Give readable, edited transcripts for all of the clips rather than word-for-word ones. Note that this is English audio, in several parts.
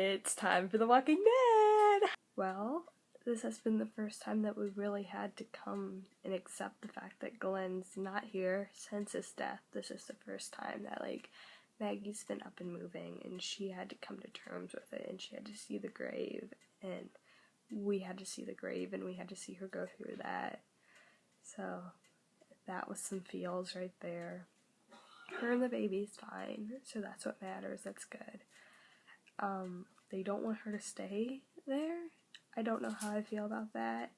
It's time for The Walking Dead! Well, this has been the first time that we really had to come and accept the fact that Glenn's not here since his death. This is the first time that, Maggie's been up and moving, and she had to come to terms with it, and she had to see the grave, and we had to see the grave, and we had to see her go through that. So, that was some feels right there. Her and the baby's fine, so that's what matters, that's good. They don't want her to stay there. I don't know how I feel about that.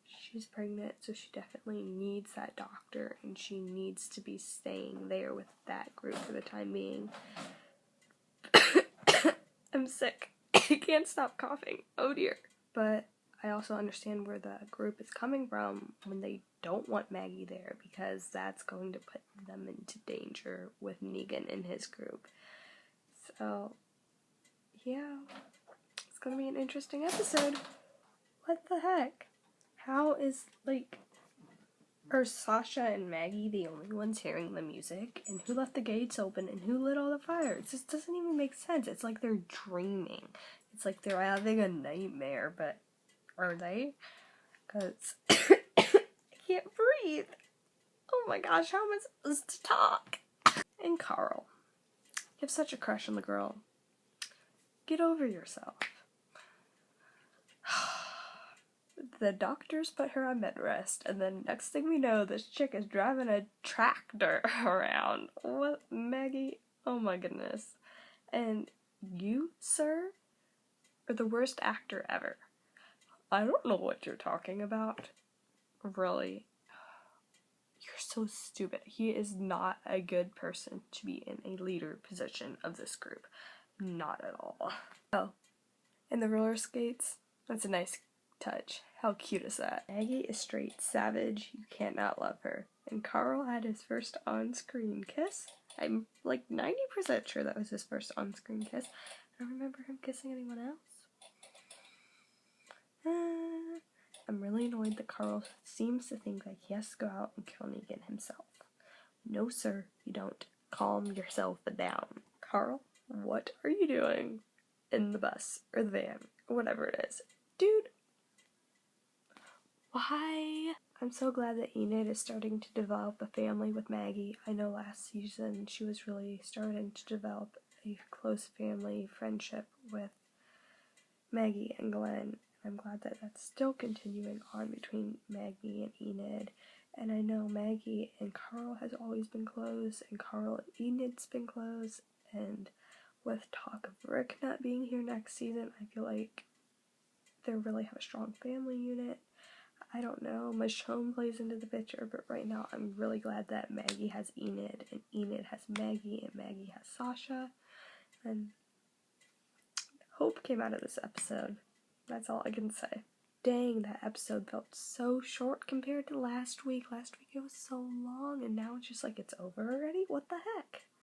She's pregnant, so she definitely needs that doctor, and she needs to be staying there with that group for the time being. I'm sick. I can't stop coughing. Oh dear. But I also understand where the group is coming from when they don't want Maggie there, because that's going to put them into danger with Negan and his group. So, yeah, it's gonna be an interesting episode. What the heck? How is, are Sasha and Maggie the only ones hearing the music? And who left the gates open? And who lit all the fire? It just doesn't even make sense. It's like they're dreaming. It's like they're having a nightmare, but are they? Because I can't breathe. Oh my gosh, how am I supposed to talk? And Carl. You have such a crush on the girl. Get over yourself. The doctors put her on bed rest, and then next thing we know, this chick is driving a tractor around. What, Maggie? Oh my goodness. And you, sir, are the worst actor ever. I don't know what you're talking about. Really. You're so stupid. He is not a good person to be in a leader position of this group. Not at all. Oh, and the roller skates? That's a nice touch. How cute is that? Maggie is straight savage. You can't not love her. And Carl had his first on-screen kiss. I'm 90% sure that was his first on-screen kiss. I don't remember him kissing anyone else. I'm really annoyed that Carl seems to think that he has to go out and kill Negan himself. No, sir, you don't. Calm yourself down. Carl, what are you doing in the bus or the van or whatever it is? Dude, why? I'm so glad that Enid is starting to develop a family with Maggie. I know last season she was really starting to develop a close family friendship with Maggie and Glenn. I'm glad that that's still continuing on between Maggie and Enid. And I know Maggie and Carl has always been close, and Carl and Enid's been close, and with talk of Rick not being here next season, I feel like they really have a strong family unit. I don't know, Michonne plays into the picture, but right now I'm really glad that Maggie has Enid, and Enid has Maggie, and Maggie has Sasha, and hope came out of this episode. That's all I can say. Dang, that episode felt so short compared to last week. Last week it was so long, and now it's just it's over already? What the heck?